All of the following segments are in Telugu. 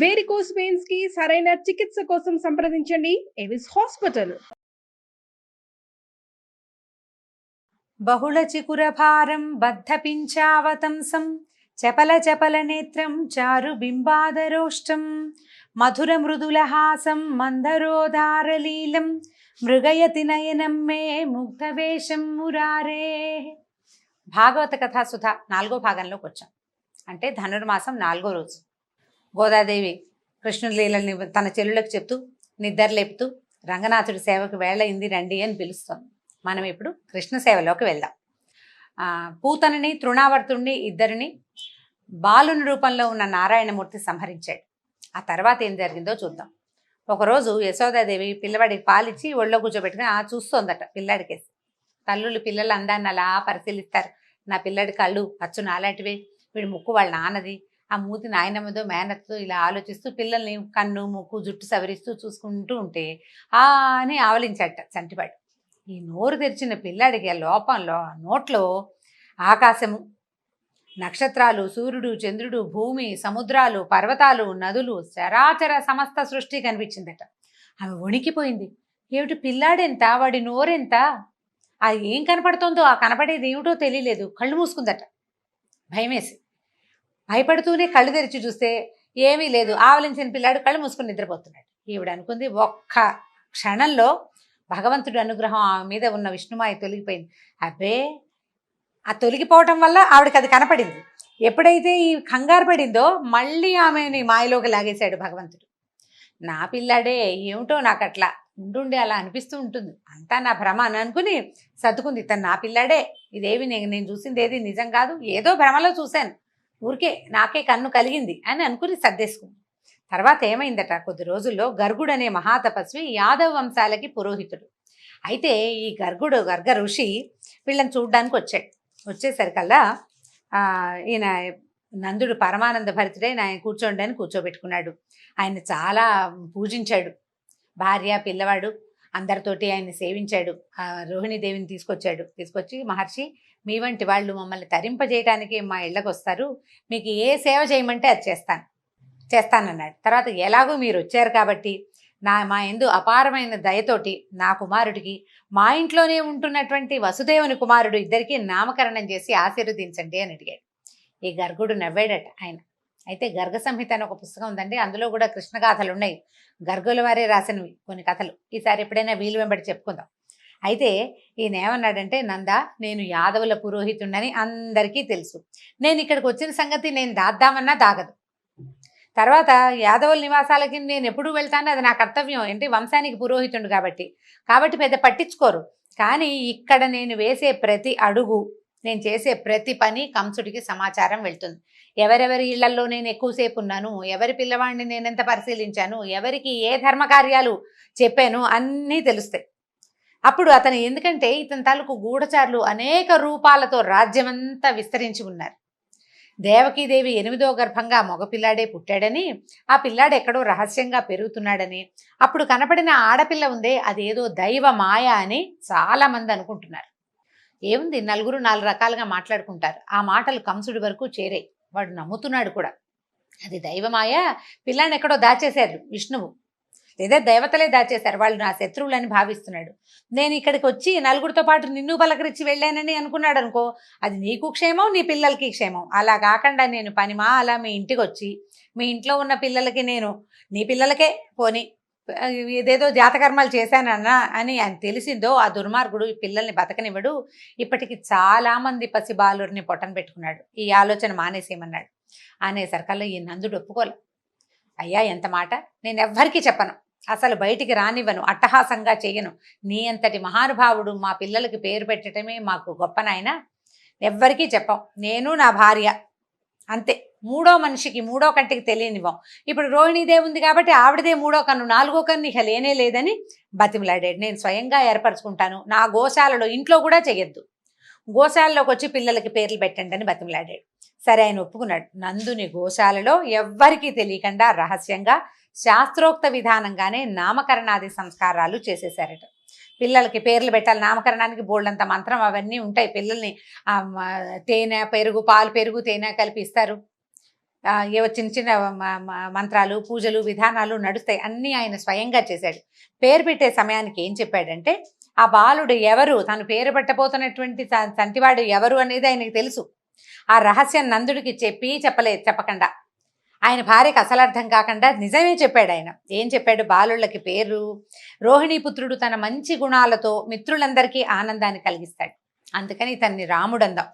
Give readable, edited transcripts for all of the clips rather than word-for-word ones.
వేరికోస్ వెయిన్స్ కి సరైన చికిత్స కోసం సంప్రదించండి ఎవిస్ హాస్పిటల్. బహుళ చికురభారం బద్ధపించావతంసం చపల చపల నేత్రం చారు బింబాదరోష్టం మధుర మృదులహాసం మందరోదారలీలం మృగయతి నయనం మే ముగ్ధవేషం మురారే. భాగవత కథాసుధ 4వ భాగంలోకి వచ్చాం. అంటే ధనుర్మాసం 4వ రోజు గోదాదేవి కృష్ణుడి లీలని తన చెల్లులకు చెప్తూ నిద్రలేపుతూ రంగనాథుడి సేవకు వేళయింది రండి అని పిలుస్తోంది. మనం ఇప్పుడు కృష్ణ సేవలోకి వెళ్దాం. పూతనని తృణావర్తుణ్ణి ఇద్దరిని బాలుని రూపంలో ఉన్న నారాయణమూర్తి సంహరించాడు. ఆ తర్వాత ఏం జరిగిందో చూద్దాం. ఒకరోజు యశోదాదేవి పిల్లవాడికి పాలిచ్చి ఒళ్ళో కూర్చోబెట్టుకుని చూస్తోందట పిల్లాడికేసి. తల్లులు పిల్లల అందాన్ని అలా పరిశీలిస్తారు. నా పిల్లడి కళ్ళు అచ్చు నాలాంటివే, వీడి ముక్కు వాళ్ళ నాన్నది, ఆ మూతి నాయనమ్మదో మేనత్తో ఇలా ఆలోచిస్తూ పిల్లల్ని కన్ను ముక్కు జుట్టు సవరిస్తూ చూసుకుంటూ ఉంటే అని ఆవలించాట చంటివాడు. ఈ నోరు తెరిచిన పిల్లాడికి ఆ లోపంలో నోట్లో ఆకాశము, నక్షత్రాలు, సూర్యుడు, చంద్రుడు, భూమి, సముద్రాలు, పర్వతాలు, నదులు, చరాచర సమస్త సృష్టి కనిపించిందట. ఆమె వణికిపోయింది. ఏమిటి పిల్లాడెంత, వాడి నోరెంత, అది ఏం కనపడుతుందో, ఆ కనపడేది ఏమిటో తెలియలేదు. కళ్ళు మూసుకుందట భయమేసి. భయపడుతూనే కళ్ళు తెరిచి చూస్తే ఏమీ లేదు. ఆవలించిన పిల్లాడు కళ్ళు మూసుకుని నిద్రపోతున్నాడు. ఈవిడ అనుకుంది, ఒక్క క్షణంలో భగవంతుడి అనుగ్రహం ఆమె మీద ఉన్న విష్ణుమాయ తొలగిపోయింది. అబ్బే, ఆ తొలగిపోవటం వల్ల ఆవిడకి అది కనపడింది. ఎప్పుడైతే ఈ కంగారు పడిందో మళ్ళీ ఆమెని మాయలోకి లాగేశాడు భగవంతుడు. నా పిల్లాడే, ఏమిటో నాకు అట్లా ఉండుండి అలా అనిపిస్తూ ఉంటుంది, అంతా నా భ్రమ అని అనుకుని సర్దుకుంది. తను నా పిల్లాడే, ఇదేవి నేను చూసింది ఏది నిజం కాదు, ఏదో భ్రమలో చూశాను, ఊరికే నాకే కన్ను కలిగింది అని అనుకుని సర్దేసుకుంది. తర్వాత ఏమైందట, కొద్ది రోజుల్లో గర్గుడు అనే మహాతపస్వి యాదవ వంశాలకి పురోహితుడు. అయితే ఈ గర్గ ఋషి వీళ్ళని చూడ్డానికి వచ్చాడు. వచ్చేసరికల్లా ఈయన నందుడు పరమానంద భరితుడై ఆయన కూర్చోండి అని కూర్చోబెట్టుకున్నాడు. ఆయన చాలా పూజించాడు. భార్య పిల్లవాడు అందరితోటి ఆయన్ని సేవించాడు. రోహిణీదేవిని తీసుకొచ్చి, మహర్షి, మీ వంటి వాళ్ళు మమ్మల్ని తరింపజేయటానికి మా ఇళ్ళకు వస్తారు, మీకు ఏ సేవ చేయమంటే అది చేస్తానన్నాడు. తర్వాత ఎలాగో మీరు వచ్చారు కాబట్టి మా యందు అపారమైన దయతోటి నా కుమారుడికి మా ఇంట్లోనే ఉంటున్నటువంటి వసుదేవుని కుమారుడు ఇద్దరికి నామకరణం చేసి ఆశీర్వదించండి అని అడిగాడు. ఈ గర్గుడు నవ్వాడట ఆయన. అయితే గర్గ సంహిత అని ఒక పుస్తకం ఉందండి, అందులో కూడా కృష్ణగాథలు ఉన్నాయి. గర్గుల వారే రాసినవి కొన్ని కథలు. ఈసారి ఎప్పుడైనా వీలు వెంబడి చెప్పుకుందాం. అయితే ఈయన ఏమన్నాడంటే, నంద, నేను యాదవుల పురోహితుండని అందరికీ తెలుసు. నేను ఇక్కడికి వచ్చిన సంగతి నేను దాద్దామన్నా దాగదు. తర్వాత యాదవుల నివాసాలకి నేను ఎప్పుడు వెళ్తాను, అది నా కర్తవ్యం, ఏంటి వంశానికి పురోహితుడు కాబట్టి పెద్ద పట్టించుకోరు. కానీ ఇక్కడ నేను వేసే ప్రతి అడుగు, నేను చేసే ప్రతి పని కంసుడికి సమాచారం వెళ్తుంది. ఎవరెవరి ఇళ్లలో నేను ఎక్కువసేపు ఉన్నాను, ఎవరి పిల్లవాడిని నేను ఎంత పరిశీలించాను, ఎవరికి ఏ ధర్మకార్యాలు చెప్పాను అన్నీ తెలుస్తాయి. అప్పుడు అతను, ఎందుకంటే ఇతని తాలూకు గూఢచారులు అనేక రూపాలతో రాజ్యమంతా విస్తరించి ఉన్నారు. దేవకీదేవి 8వ గర్భంగా మగపిల్లాడే పుట్టాడని, ఆ పిల్లాడు ఎక్కడో రహస్యంగా పెరుగుతున్నాడని, అప్పుడు కనపడిన ఆడపిల్ల ఉందే అదేదో దైవ మాయ అని చాలామంది అనుకుంటున్నారు. ఏముంది, నలుగురు 4 రకాలుగా మాట్లాడుకుంటారు. ఆ మాటలు కంసుడి వరకు చేరాయి. వాడు నమ్ముతున్నాడు కూడా. అది దైవమాయ, పిల్లాన్ని ఎక్కడో దాచేశారు విష్ణువు, లేదా దేవతలే దాచేశారు, వాళ్ళు నా శత్రువులని భావిస్తున్నాడు. నేను ఇక్కడికి వచ్చి నలుగురితో పాటు నిన్ను పలకరించి వెళ్ళానని అనుకున్నాడు అనుకో, అది నీకు క్షేమం, నీ పిల్లలకి క్షేమం. అలా కాకుండా నేను అలా మీ ఇంటికి వచ్చి మీ ఇంట్లో ఉన్న పిల్లలకి నేను నీ పిల్లలకే పోని ఇదేదో జాతకర్మాలు చేశానన్నా అని ఆయన తెలిసిందో, ఆ దుర్మార్గుడు ఈ పిల్లల్ని బతకనివ్వడు. ఇప్పటికి చాలామంది పసిబాలురిని పొట్టన పెట్టుకున్నాడు. ఈ ఆలోచన మానేసేయమన్నాడు. అనేసరికల్లా ఈ నందుడు ఒప్పుకోలే. అయ్యా, ఎంత మాట, నేను ఎవ్వరికీ చెప్పను, అసలు బయటికి రానివ్వను, అట్టహాసంగా చెయ్యను. నీ అంతటి మహానుభావుడు మా పిల్లలకి పేరు పెట్టడమే మాకు గొప్ప నాయన, ఎవ్వరికీ చెప్పం, నేను నా భార్య అంతే. మూడో మనిషికి, మూడో కంటికి తెలియనివ్వం. ఇప్పుడు రోహిణీదేవి ఉంది కాబట్టి ఆవిడదే మూడో కన్ను, 4వ కన్ను ఇక లేనే లేదని బతిమలాడాడు. నేను స్వయంగా ఏర్పరచుకుంటాను, నా గోశాలలో, ఇంట్లో కూడా చెయ్యొద్దు, గోశాలలోకి వచ్చి పిల్లలకి పేర్లు పెట్టండి అని బతిమలాడాడు. సరే, ఆయన ఒప్పుకున్నాడు. నందుని గోశాలలో ఎవ్వరికీ తెలియకుండా రహస్యంగా శాస్త్రోక్త విధానంగానే నామకరణాది సంస్కారాలు చేసేశారట. పిల్లలకి పేర్లు పెట్టాలి, నామకరణానికి బోల్డంత మంత్రం అవన్నీ ఉంటాయి. పిల్లల్ని తేనె పెరుగు, పాలు పెరుగు తేనె కలిపి ఇస్తారు. ఏవో చిన్న చిన్న మంత్రాలు పూజలు విధానాలు నడుస్తాయి, అన్నీ ఆయన స్వయంగా చేశాడు. పేరు పెట్టే సమయానికి ఏం చెప్పాడంటే ఆ బాలుడు ఎవరు, తను పేరు పెట్టబోతున్నటువంటి తంటివాడు ఎవరు అనేది ఆయనకి తెలుసు. ఆ రహస్యం నందుడికి చెప్పకుండా ఆయన భార్యకు అసలు అర్థం కాకుండా నిజమే చెప్పాడు. ఆయన ఏం చెప్పాడు, బాలుళ్ళకి పేరు రోహిణీపుత్రుడు తన మంచి గుణాలతో మిత్రులందరికీ ఆనందాన్ని కలిగిస్తాడు, అందుకని ఇతన్ని రాముడు అందాం.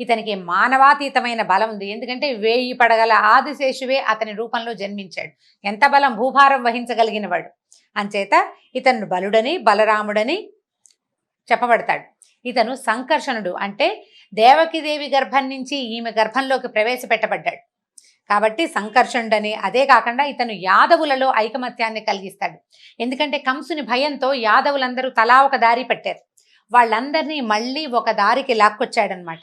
ఇతనికి మానవాతీతమైన బలం ఉంది, ఎందుకంటే 1000 పడగల ఆదిశేషువే అతని రూపంలో జన్మించాడు. ఎంత బలం, భూభారం వహించగలిగిన వాడు. అంచేత ఇతను బలుడని బలరాముడని చెప్పబడతాడు. ఇతను సంకర్షణుడు, అంటే దేవకిదేవి గర్భం నుంచి ఈమె గర్భంలోకి ప్రవేశపెట్టబడ్డాడు కాబట్టి సంకర్షణుడని. అదే కాకుండా ఇతను యాదవులలో ఐకమత్యాన్ని కలిగిస్తాడు, ఎందుకంటే కంసుని భయంతో యాదవులందరూ తలా ఒక దారి పట్టారు, వాళ్ళందరినీ మళ్ళీ ఒక దారికి లాక్కొచ్చాడనమాట.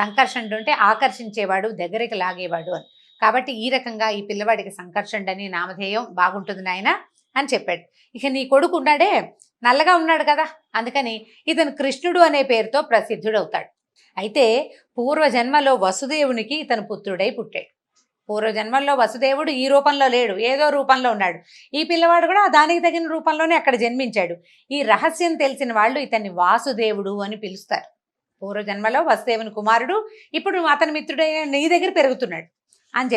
సంకర్షణుడు అంటే ఆకర్షించేవాడు, దగ్గరికి లాగేవాడు అని. కాబట్టి ఈ రకంగా ఈ పిల్లవాడికి సంకర్షణుడని నామధేయం బాగుంటుంది నాయన అని చెప్పాడు. ఇక నీ కొడుకు ఉన్నాడే, నల్లగా ఉన్నాడు కదా, అందుకని ఇతను కృష్ణుడు అనే పేరుతో ప్రసిద్ధుడవుతాడు. అయితే పూర్వజన్మలో వసుదేవునికి ఇతను పుత్రుడై పుట్టాడు. పూర్వజన్మల్లో వసుదేవుడు ఈ రూపంలో లేడు, ఏదో రూపంలో ఉన్నాడు. ఈ పిల్లవాడు కూడా దానికి తగిన రూపంలోనే అక్కడ జన్మించాడు. ఈ రహస్యం తెలిసిన వాళ్ళు ఇతన్ని వాసుదేవుడు అని పిలుస్తారు. పూర్వజన్మలో వసుదేవుని కుమారుడు, ఇప్పుడు అతని మిత్రుడైన నీ దగ్గర పెరుగుతున్నాడు అని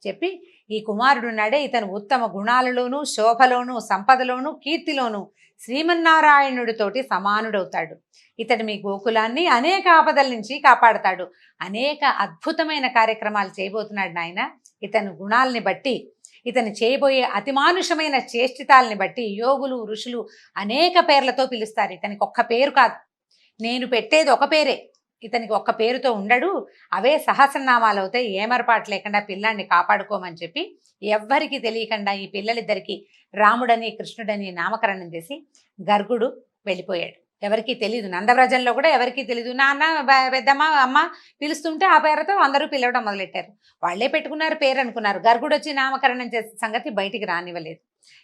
చెప్పి ఈ కుమారుడు ఉన్నాడే, ఇతను ఉత్తమ గుణాలలోనూ శోభలోనూ సంపదలోనూ కీర్తిలోనూ శ్రీమన్నారాయణుడితోటి సమానుడవుతాడు. ఇతడు మీ గోకులాన్ని అనేక ఆపదల నుంచి కాపాడతాడు, అనేక అద్భుతమైన కార్యక్రమాలు చేయబోతున్నాడు నాయన. ఇతని గుణాలని బట్టి, ఇతను చేయబోయే అతిమానుషమైన చేష్టితాలని బట్టి యోగులు ఋషులు అనేక పేర్లతో పిలుస్తారు. ఇతనికి ఒక్క పేరు కాదు, నేను పెట్టేది ఒక పేరే, ఇతనికి ఒక్క పేరుతో ఉండడు, అవే సహస్రనామాలు అవుతాయి. ఏమరపాటు లేకుండా పిల్లాన్ని కాపాడుకోమని చెప్పి ఎవ్వరికి తెలియకుండా ఈ పిల్లలిద్దరికి రాముడని కృష్ణుడని నామకరణం చేసి గర్గుడు వెళ్ళిపోయాడు. ఎవరికి తెలీదు, నందవ్రజంలో కూడా ఎవరికి తెలీదు. నాన్న పెద్దమ్మ అమ్మ పిలుస్తుంటే ఆ పేరుతో అందరూ పిలవడం మొదలెట్టారు. వాళ్ళే పెట్టుకున్నారు పేరు అనుకున్నారు. గర్గుడు వచ్చి నామకరణం చేసే సంగతి బయటికి రానివ్వలేదు.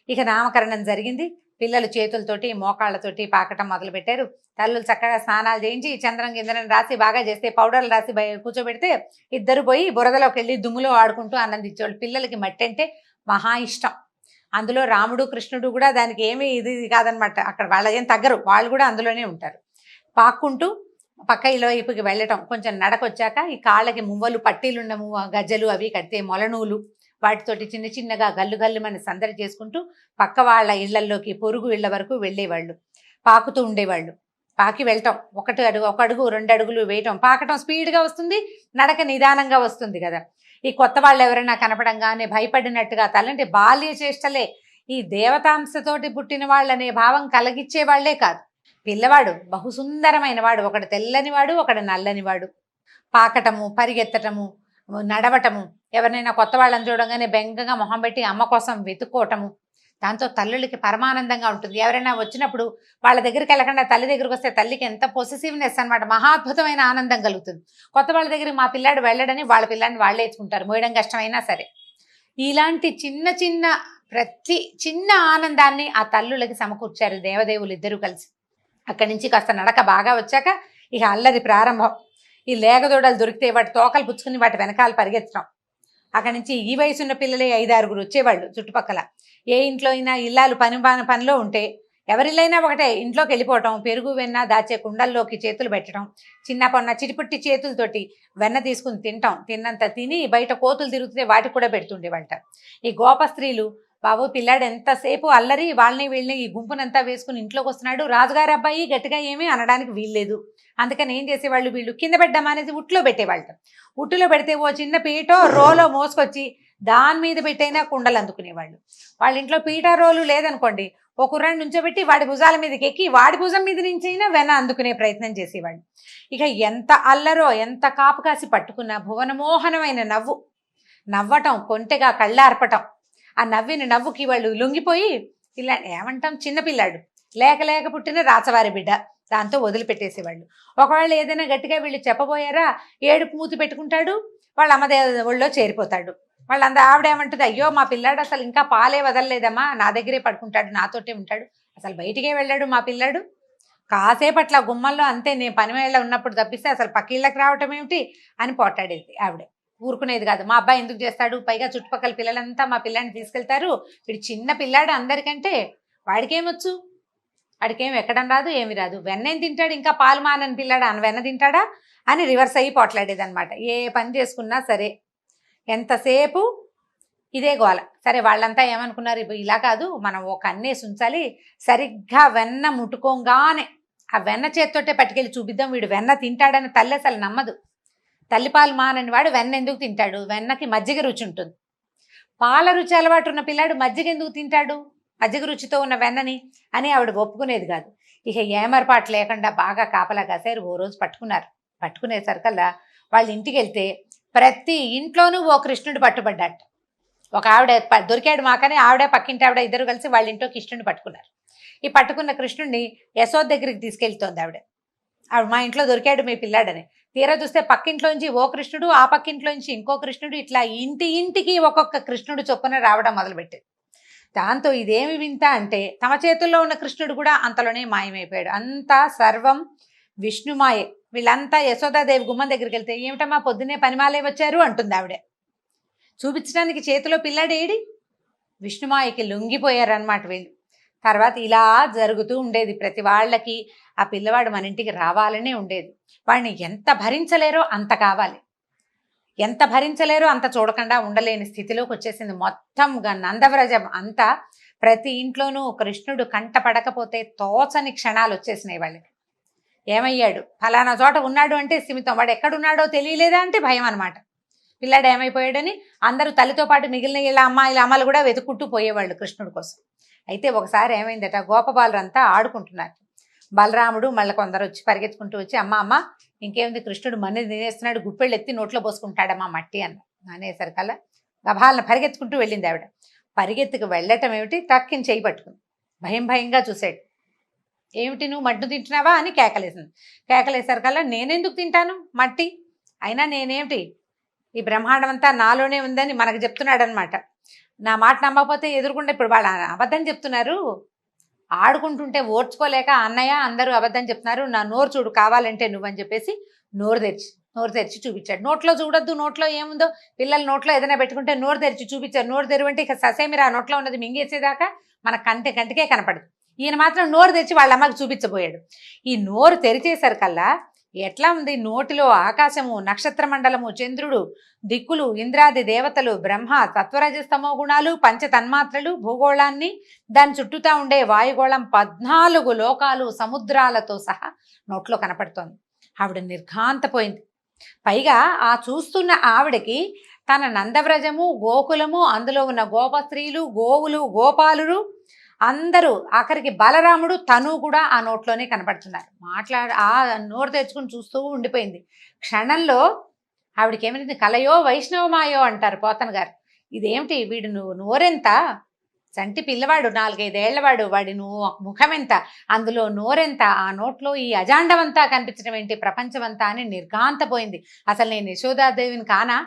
ఇక నామకరణం జరిగింది. పిల్లలు చేతులతోటి మోకాళ్ళతోటి పాకటం మొదలుపెట్టారు. తల్లులు చక్కగా స్నానాలు చేయించి చంద్రం గిందరం రాసి బాగా చేస్తే పౌడర్లు రాసి కూర్చోబెడితే ఇద్దరు పోయి బురదలోకి వెళ్ళి దుమ్ములో ఆడుకుంటూ ఆనందించేవాళ్ళు. పిల్లలకి మట్టి అంటే మహా ఇష్టం. అందులో రాముడు కృష్ణుడు కూడా దానికి ఏమీ ఇది కాదనమాట. అక్కడ వాళ్ళకేం తగ్గరు, వాళ్ళు కూడా అందులోనే ఉంటారు. పాక్కుంటూ పక్క ఇళ్ళ వైపుకి వెళ్ళటం. కొంచెం నడకొచ్చాక ఈ కాళ్ళకి మువ్వలు పట్టీలుండము, గజ్జలు అవి కడితే మొలనూలు, వాటితోటి చిన్న చిన్నగా గల్లు గల్లు మన సందడి చేసుకుంటూ పక్క వాళ్ళ ఇళ్లల్లోకి పొరుగు ఇళ్ల వరకు వెళ్ళేవాళ్ళు. పాకుతూ ఉండేవాళ్ళు. పాకి వెళ్ళటం, ఒక అడుగు 2 అడుగులు వేయటం. పాకటం స్పీడ్గా వస్తుంది, నడక నిదానంగా వస్తుంది కదా. ఈ కొత్త వాళ్ళు ఎవరైనా కనపడంగానే భయపడినట్టుగా తలంటే బాల్య చేష్టలే. ఈ దేవతాంశతోటి పుట్టిన వాళ్ళనే భావం కలిగించే వాళ్లే కాదు. పిల్లవాడు బహుసుందరమైన వాడు, ఒకడు తెల్లనివాడు ఒకడు నల్లనివాడు. పాకటము, పరిగెత్తటము, నడవటము, ఎవరినైనా కొత్త వాళ్ళని చూడగానే బెంగగా మొహం పెట్టి అమ్మ కోసం వెతుక్కోవటము, దాంతో తల్లులకి పరమానందంగా ఉంటుంది. ఎవరైనా వచ్చినప్పుడు వాళ్ళ దగ్గరికి వెళ్ళకుండా తల్లి దగ్గరికి వస్తే తల్లికి ఎంత పొసెసివ్నెస్ అనమాట, మహాద్భుతమైన ఆనందం కలుగుతుంది. కొత్త వాళ్ళ దగ్గరికి మా పిల్లాడు వెళ్ళడని వాళ్ళ పిల్లాడిని వాళ్ళే ఎత్తుకుంటారు, మోయడం కష్టమైనా సరే. ఇలాంటి చిన్న చిన్న ప్రతి చిన్న ఆనందాన్ని ఆ తల్లులకి సమకూర్చారు దేవదేవులు ఇద్దరూ కలిసి. అక్కడి నుంచి కాస్త నడక బాగా వచ్చాక ఇక అల్లరి ప్రారంభం. ఈ లేగదూడలు దొరికితే వాటి తోకలు పుచ్చుకుని వాటి వెనకాల పరిగెత్తడం. అక్కడి నుంచి ఈ వయసున్న పిల్లలే 5-6 వచ్చేవాళ్ళు చుట్టుపక్కల. ఏ ఇంట్లో అయినా ఇల్లాలు పనిలో ఉంటే ఎవరిల్లైనా ఒకటే, ఇంట్లోకి వెళ్ళిపోవటం, పెరుగు వెన్న దాచే కుండల్లోకి చేతులు పెట్టడం, చిన్న పొన్న చిటిపుట్టి చేతులతోటి వెన్న తీసుకుని తినటం, తిన్నంత తిని బయట కోతులు తిరుగుతుంటే వాటికి కూడా పెడుతుండేవాళ్ళట. ఈ గోప స్త్రీలు బాబు పిల్లాడు ఎంతసేపు అల్లరి, వాళ్ళని వీళ్ళని ఈ గుంపునంతా వేసుకుని ఇంట్లోకి వస్తున్నాడు, రాజుగారి అబ్బాయి గట్టిగా ఏమీ అనడానికి వీల్లేదు. అందుకని ఏం చేసేవాళ్ళు, వీళ్ళు కింద పెట్టమనేసి ఉట్లో పెట్టేవాళ్ళట. ఉట్టులో పెడితే ఓ చిన్న పీటో రోలో మోసుకొచ్చి దాని మీద పెట్టైనా కుండలు అందుకునేవాళ్ళు. వాళ్ళ ఇంట్లో పీట రోలు లేదనుకోండి, ఒక కుర్రాన్ని నుంచోబెట్టి వాడి భుజాల మీదకి ఎక్కి వాడి భుజం మీద నుంచి అయినా వెన అందుకునే ప్రయత్నం చేసేవాళ్ళు. ఇక ఎంత అల్లరో, ఎంత కాపు కాసి పట్టుకున్న భువనమోహనమైన నవ్వటం, కొంటెగా కళ్ళార్పటం. ఆ నవ్విన నవ్వుకి వాళ్ళు లొంగిపోయి ఇలా ఏమంటాం, చిన్నపిల్లాడు లేక పుట్టిన రాచవారి బిడ్డ, దాంతో వదిలిపెట్టేసేవాళ్ళు. ఒకవేళ ఏదైనా గట్టిగా వీళ్ళు చెప్పబోయారా, ఏడుపు మూతి పెట్టుకుంటాడు, వాళ్ళ అమ్మ ఒళ్ళో చేరిపోతాడు. ఆవిడ ఏమంటుంది, అయ్యో మా పిల్లాడు అసలు ఇంకా పాలే వదలలేదమ్మా, నా దగ్గరే పడుకుంటాడు, నాతోటే ఉంటాడు, అసలు బయటికే వెళ్ళాడు మా పిల్లాడు, కాసేపట్ల గుమ్మల్లో అంతే, నేను పని వేళ ఉన్నప్పుడు తప్పిస్తే అసలు పక్కిళ్ళకి రావటం ఏమిటి అని పోటాడేది ఆవిడ. ఊరుకునేది కాదు. మా అబ్బాయి ఎందుకు చేస్తాడు, పైగా చుట్టుపక్కల పిల్లలంతా మా పిల్లాన్ని తీసుకెళ్తారు, వీడు చిన్న పిల్లాడు అందరికంటే, వాడికేమొచ్చు, వాడికేం ఎక్కడం రాదు, ఏమి రాదు, వెన్నేం తింటాడు, ఇంకా పాలు మానని పిల్లాడు అని వెన్న తింటాడా అని రివర్స్ అయ్యి పోట్లాడేది అనమాట. ఏ పని చేసుకున్నా సరే ఎంతసేపు ఇదే గోల. సరే వాళ్ళంతా ఏమనుకున్నారు, ఇప్పుడు ఇలా కాదు, మనం ఒక అన్నేసి ఉంచాలి, సరిగ్గా వెన్న ముట్టుకోగానే ఆ వెన్న చేత్తోటే పట్టుకెళ్ళి చూపిద్దాం, వీడు వెన్న తింటాడని తల్లి అసలు నమ్మదు. తల్లిపాలు మానని వాడు వెన్న ఎందుకు తింటాడు, వెన్నకి మజ్జిగ రుచి ఉంటుంది. పాల రుచి అలవాటు ఉన్న పిల్లాడు మజ్జిగ ఎందుకు తింటాడు, మజ్జిగ రుచితో ఉన్న వెన్నని అని ఆవిడ ఒప్పుకునేది కాదు. ఇక ఏమరపాటు లేకుండా బాగా కాపలా కాసారు. ఓ రోజు పట్టుకునేసరికల్లా వాళ్ళ ఇంటికి వెళ్తే ప్రతి ఇంట్లోనూ ఓ కృష్ణుడు పట్టుబడ్డాట. ఒక ఆవిడ దొరికాడు మాకని ఆవిడ పక్కింటి ఆవిడ ఇద్దరు కలిసి వాళ్ళ ఇంట్లో కృష్ణుడిని పట్టుకున్నారు. ఈ పట్టుకున్న కృష్ణుడిని యశోద దగ్గరికి తీసుకెళ్తోంది ఆవిడ. మా ఇంట్లో దొరికాడు మీ పిల్లాడని. తీరా చూస్తే పక్కింట్లోంచి ఓ కృష్ణుడు, ఆ పక్కింట్లోంచి ఇంకో కృష్ణుడు, ఇట్లా ఇంటికి ఒక్కొక్క కృష్ణుడు చొప్పున రావడం మొదలుపెట్టాడు. దాంతో ఇదేమి వింత అంటే తమ చేతుల్లో ఉన్న కృష్ణుడు కూడా అంతలోనే మాయమైపోయాడు. అంతా సర్వం విష్ణుమాయే. వీళ్ళంతా యశోదాదేవి గుమ్మం దగ్గరికి వెళ్తే, ఏమిటమ్మా పొద్దున్నే పనిమాలే వచ్చారు అంటుంది ఆవిడ. చూపించడానికి చేతిలో పిల్లాడేడి, విష్ణుమాయకి లొంగిపోయారనమాట వీళ్ళు. తర్వాత ఇలా జరుగుతూ ఉండేది ప్రతి వాళ్ళకి. ఆ పిల్లవాడు మన ఇంటికి రావాలనే ఉండేది. వాడిని ఎంత భరించలేరో అంత కావాలి, ఎంత భరించలేరో అంత చూడకుండా ఉండలేని స్థితిలోకి వచ్చేసింది. మొత్తంగా నందవ్రజం అంతా ప్రతి ఇంట్లోనూ కృష్ణుడు కంట పడకపోతే తోచని క్షణాలు వచ్చేసినాయి వాళ్ళకి. ఏమయ్యాడు, ఫలానా చోట ఉన్నాడు అంటే సిమితం, వాడు ఎక్కడున్నాడో తెలియలేదా అంటే భయం అనమాట. పిల్లాడు ఏమైపోయాడని అందరూ తల్లితో పాటు మిగిలిన ఇలా అమ్మలు కూడా వెతుక్కుంటూ పోయేవాళ్ళు కృష్ణుడి కోసం. అయితే ఒకసారి ఏమైందట, గోపబాలురంతా ఆడుకుంటున్నారు. బలరాముడు మళ్ళీ కొందరు వచ్చి పరిగెత్తుకుంటూ వచ్చి, అమ్మ ఇంకేముంది, కృష్ణుడు మన్ని తినేస్తున్నాడు, గుప్పెళ్ళు ఎత్తి నోట్లో పోసుకుంటాడమ్మా మట్టి అన్న అనేసరికల్లా గభాలను పరిగెత్తుకుంటూ వెళ్ళింది ఆవిడ. పరిగెత్తుకు వెళ్ళటం ఏమిటి, టక్కిని చేయి పట్టుకుంది. భయంగా చూశాడు. ఏమిటి నువ్వు మట్టు తింటున్నావా అని కేకలేసింది. కేకలేసరికల్లా నేనెందుకు తింటాను మట్టి, అయినా నేనేమిటి, ఈ బ్రహ్మాండం అంతా నాలోనే ఉందని మనకు చెప్తున్నాడు అనమాట. నా మాట నమ్మకపోతే ఎదురుకుండా ఇప్పుడు వాళ్ళు అబద్ధం చెప్తున్నారు, ఆడుకుంటుంటే ఓర్చుకోలేక అన్నయ్య అందరూ అబద్ధం చెప్తున్నారు, నా నోరు చూడు కావాలంటే నువ్వని చెప్పేసి నోరు తెరిచి చూపించాడు. నోట్లో చూడొద్దు, నోట్లో ఏముందో, పిల్లలు నోట్లో ఏదైనా పెట్టుకుంటే నోరు తెరిచి చూపించారు. నోరు తెరువంటే ఇక ససేమిరా నోట్లో ఉన్నది మింగేసేదాకా మన కంటికే కనపడదు. ఈయన మాత్రం నోరు తెరిచి వాళ్ళ అమ్మకి చూపించబోయాడు. ఈ నోరు తెరిచేసరికల్లా ఎట్లా ఉంది, నోటిలో ఆకాశము, నక్షత్ర మండలము, చంద్రుడు, దిక్కులు, ఇంద్రాది దేవతలు, బ్రహ్మ, తత్వరజస్తమో గుణాలు, పంచతన్మాత్రలు, భూగోళాన్ని, దాని చుట్టూతా ఉండే వాయుగోళం, 14 లోకాలు సముద్రాలతో సహా నోట్లో కనపడుతోంది. ఆవిడ నిర్ఘాంతపోయింది. పైగా ఆ చూస్తున్న ఆవిడకి తన నందవ్రజము, గోకులము, అందులో ఉన్న గోపస్త్రీలు, గోవులు, గోపాలురు అందరూ, ఆఖరికి బలరాముడు తను కూడా ఆ నోట్లోనే కనపడుతున్నారు. ఆ నోరు తెచ్చుకుని చూస్తూ ఉండిపోయింది. క్షణంలో ఆవిడకి ఏమైంది, కలయో వైష్ణవమాయో అంటారు పోతన గారు. ఇదేమిటి, వీడు నోరెంత, చంటి పిల్లవాడు, 4-5 ఏళ్లవాడు, వాడి ముఖం ఎంత, అందులో నోరెంత, ఆ నోట్లో ఈ అజాండమంతా కనిపించడం ఏంటి, ప్రపంచమంతా అని నిర్ఘాంతపోయింది. అసలు నేను యశోదాదేవిని కానా,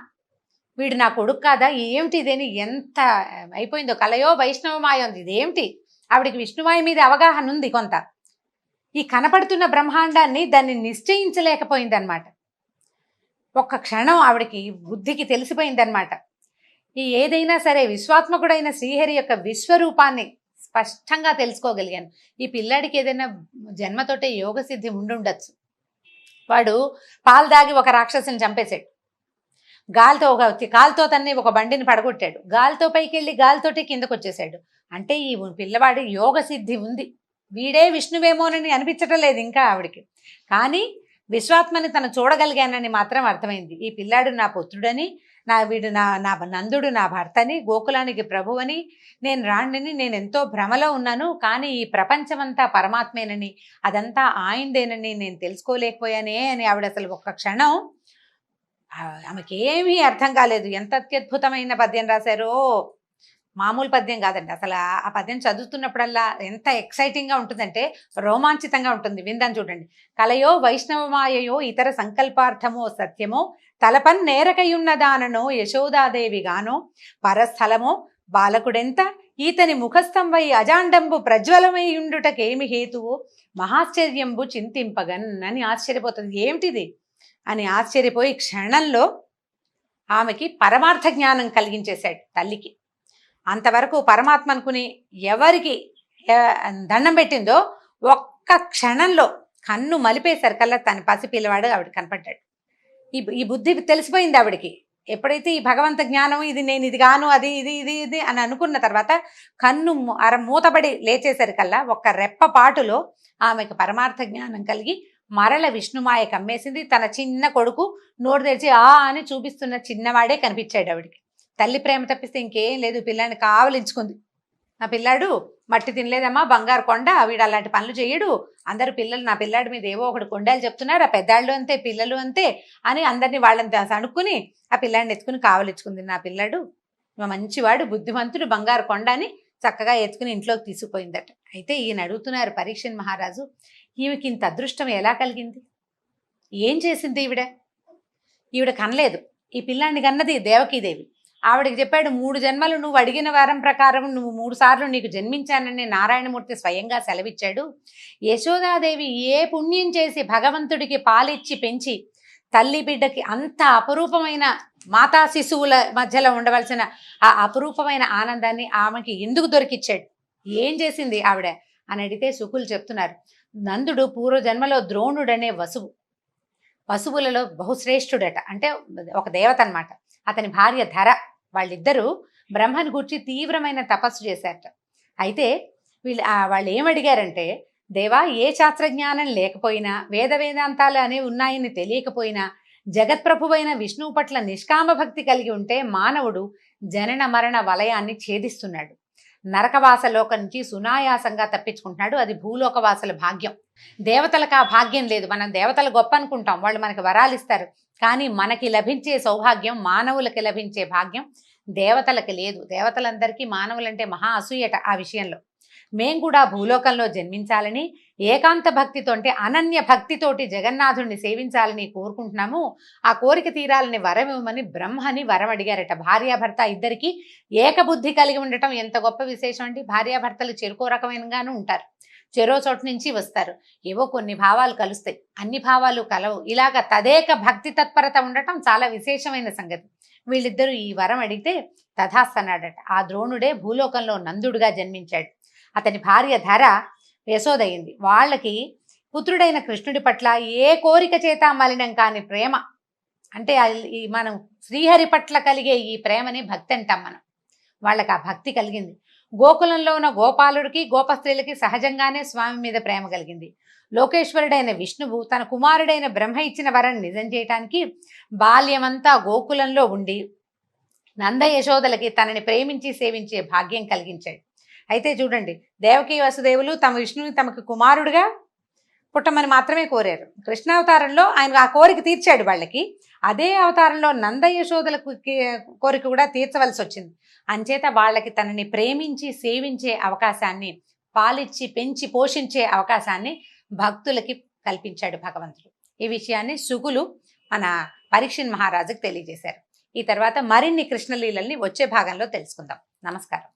వీడు నా కొడుకు కాదా, ఏమిటి ఇదేని ఎంత అయిపోయిందో, కలయో వైష్ణవమాయో ఉంది, ఇదేమిటి. ఆవిడికి విష్ణుమాయ మీద అవగాహన ఉంది కొంత, ఈ కనపడుతున్న బ్రహ్మాండాన్ని దాన్ని నిశ్చయించలేకపోయిందనమాట. ఒక్క క్షణం ఆవిడికి బుద్ధికి తెలిసిపోయిందనమాట. ఈ ఏదైనా సరే విశ్వాత్మకుడైన శ్రీహరి యొక్క విశ్వరూపాన్ని స్పష్టంగా తెలుసుకోగలిగాను. ఈ పిల్లాడికి ఏదైనా జన్మతోటే యోగ సిద్ధి ఉండుండొచ్చు. వాడు పాలు దాగి ఒక రాక్షసుని చంపేశాడు, కాలుతో తన్ని ఒక బండిని పడగొట్టాడు, గాలితో పైకి వెళ్ళి గాలితోటి కిందకు వచ్చేసాడు. అంటే ఈ పిల్లవాడి యోగ సిద్ధి ఉంది, వీడే విష్ణువేమోనని అనిపించటం లేదు ఇంకా ఆవిడికి. కానీ విశ్వాత్మని తను చూడగలిగానని మాత్రం అర్థమైంది. ఈ పిల్లాడు నా పుత్రుడని, వీడు నా నందుడు నా భర్తని, గోకులానికి ప్రభువని, నేను రాణిని, నేను ఎంతో భ్రమలో ఉన్నాను, కానీ ఈ ప్రపంచమంతా పరమాత్మేనని, అదంతా ఆయిందేనని నేను తెలుసుకోలేకపోయానే అని ఆవిడ అసలు ఒక్క క్షణం ఆమెకేమీ అర్థం కాలేదు. ఎంత అత్యద్భుతమైన పద్యం రాశారో, మామూలు పద్యం కాదండి అసలు. ఆ పద్యం చదువుతున్నప్పుడల్లా ఎంత ఎక్సైటింగ్గా ఉంటుందంటే రోమాంచితంగా ఉంటుంది. విందాం చూడండి. కలయో వైష్ణవమాయయో ఇతర సంకల్పార్థమో సత్యమో తలపన్ నేరకయున్నదాననో యశోదాదేవిగానో పరస్థలమో బాలకుడెంత ఈతని ముఖస్థంవై అజాండంబు ప్రజ్వలమై ఉండుటకేమి హేతువో మహాశ్చర్యంబు చింతింపగన్ అని ఆశ్చర్యపోతుంది. ఏమిటిది అని ఆశ్చర్యపోయి క్షణంలో ఆమెకి పరమార్థ జ్ఞానం కలిగించేశాడు తల్లికి. అంతవరకు పరమాత్మ అనుకుని ఎవరికి దండం పెట్టిందో ఒక్క క్షణంలో కన్ను మలిపేసరికల్లా తన పసిపిల్లవాడు ఆవిడ కనపడ్డాడు. ఈ బుద్ధి తెలిసిపోయింది ఆవిడకి. ఎప్పుడైతే ఈ భగవంత జ్ఞానం ఇది నేను ఇది గాను అది ఇది ఇది ఇది అని అనుకున్న తర్వాత కన్ను మూతబడి లేచేసరికల్లా ఒక్క రెప్ప పాటులో ఆమెకు పరమార్థ జ్ఞానం కలిగి మరల విష్ణుమాయ కమ్మేసింది. తన చిన్న కొడుకు నోరు తెరిచి ఆ అని చూపిస్తున్న చిన్నవాడే కనిపించాడు ఆవిడికి. తల్లి ప్రేమ తప్పిస్తే ఇంకేం లేదు. పిల్లాన్ని కావలించుకుంది. నా పిల్లాడు మట్టి తినలేదమ్మా, బంగారు కొండ, వీడు అలాంటి పనులు చేయడు, అందరు పిల్లలు నా పిల్లాడి మీద ఏవో ఒకటి కొండాలు చెప్తున్నారు, ఆ పెద్దాళ్ళు అంతే పిల్లలు అంతే అని అందరినీ వాళ్ళని అనుకుని ఆ పిల్లాడిని ఎత్తుకుని కావలించుకుంది. నా పిల్లాడు మంచివాడు, బుద్ధిమంతుడు, బంగారు కొండ అని చక్కగా ఎత్తుకుని ఇంట్లోకి తీసుకుపోయిందట. అయితే ఈయన అడుగుతున్నారు పరీక్షణ్ మహారాజు, ఈమెకి ఇంత అదృష్టం ఎలా కలిగింది? ఏం చేసింది ఈవిడ కనలేదు. ఈ పిల్లాన్ని కన్నది దేవకీదేవి. ఆవిడకి చెప్పాడు, 3 జన్మలు నువ్వు అడిగిన వారం ప్రకారం నువ్వు 3 సార్లు నీకు జన్మించానని నారాయణమూర్తి స్వయంగా సెలవిచ్చాడు. యశోదాదేవి ఏ పుణ్యం చేసి భగవంతుడికి పాలిచ్చి పెంచి తల్లి బిడ్డకి అంత అపరూపమైన మాతా శిశువుల మధ్యలో ఉండవలసిన ఆ అపరూపమైన ఆనందాన్ని ఆమెకి ఎందుకు దొరికిచ్చాడు? ఏం చేసింది ఆవిడ అని అడిగితే శుకులు చెప్తున్నారు, నందుడు పూర్వజన్మలో ద్రోణుడనే వసువులలో బహుశ్రేష్ఠుడట. అంటే ఒక దేవత అనమాట. అతని భార్య ధర. వాళ్ళిద్దరూ బ్రహ్మని గురించి తీవ్రమైన తపస్సు చేశారట. అయితే వాళ్ళు ఏమడిగారంటే, దేవా, ఏ శాస్త్రజ్ఞానం లేకపోయినా వేదాంతాలు అనేవి ఉన్నాయని తెలియకపోయినా జగత్ప్రభువైన విష్ణువు పట్ల నిష్కామ భక్తి కలిగి ఉంటే మానవుడు జనన మరణ వలయాన్ని ఛేదిస్తున్నాడు. నరకవాసలోక నుంచి సునాయాసంగా తప్పించుకుంటున్నాడు. అది భూలోకవాసుల భాగ్యం. దేవతలకు ఆ భాగ్యం లేదు. మనం దేవతలు గొప్ప అనుకుంటాం, వాళ్ళు మనకి వరాలు ఇస్తారు. కానీ మనకి లభించే సౌభాగ్యం, మానవులకి లభించే భాగ్యం దేవతలకి లేదు. దేవతలందరికీ మానవులంటే మహా అసూయట ఆ విషయంలో. మేం కూడా భూలోకంలో జన్మించాలని ఏకాంత భక్తితో అంటే అనన్య భక్తితోటి జగన్నాథుడిని సేవించాలని కోరుకుంటున్నాము. ఆ కోరిక తీరాలని వరం ఇవ్వమని బ్రహ్మని వరం అడిగారట. భార్యాభర్త ఇద్దరికి ఏకబుద్ధి కలిగి ఉండటం ఎంత గొప్ప విశేషం అండి. భార్యాభర్తలు చెరుకో రకమైనగాను ఉంటారు, చెరో చోటు నుంచి వస్తారు, ఏవో కొన్ని భావాలు కలుస్తాయి, అన్ని భావాలు కలవు. ఇలాగ తదేక భక్తి తత్పరత ఉండటం చాలా విశేషమైన సంగతి. వీళ్ళిద్దరూ ఈ వరం అడిగితే తథాస్తన్నాడట. ఆ ద్రోణుడే భూలోకంలో నందుడుగా జన్మించాడు. అతని భార్య ధర యశోదయింది. వాళ్ళకి పుత్రుడైన కృష్ణుడి పట్ల ఏ కోరిక చేత మలినం కాని ప్రేమ, అంటే మనం శ్రీహరి పట్ల కలిగే ఈ ప్రేమని భక్తి అంటాం మనం. వాళ్ళకి ఆ భక్తి కలిగింది. గోకులంలో ఉన్న గోపాలుడికి గోపస్త్రీలకి సహజంగానే స్వామి మీద ప్రేమ కలిగింది. లోకేశ్వరుడైన విష్ణువు తన కుమారుడైన బ్రహ్మ ఇచ్చిన వరం నిజం చేయటానికి బాల్యమంతా గోకులంలో ఉండి నంద యశోదలకి తనని ప్రేమించి సేవించే భాగ్యం కలిగించాడు. అయితే చూడండి, దేవకీ వసుదేవులు తమ విష్ణువుని తమకు కుమారుడుగా పుట్టమని మాత్రమే కోరారు. కృష్ణావతారంలో ఆయన ఆ కోరిక తీర్చాడు వాళ్ళకి. అదే అవతారంలో నంద యశోదలకు కోరిక కూడా తీర్చవలసి వచ్చింది. అంచేత వాళ్ళకి తనని ప్రేమించి సేవించే అవకాశాన్ని, పాలిచ్చి పెంచి పోషించే అవకాశాన్ని భక్తులకి కల్పించాడు భగవంతుడు. ఈ విషయాన్ని శుకులు మన పరీక్షణ్ మహారాజుకు తెలియజేశారు. ఈ తర్వాత మరిన్ని కృష్ణలీలల్ని వచ్చే భాగంలో తెలుసుకుందాం. నమస్కారం.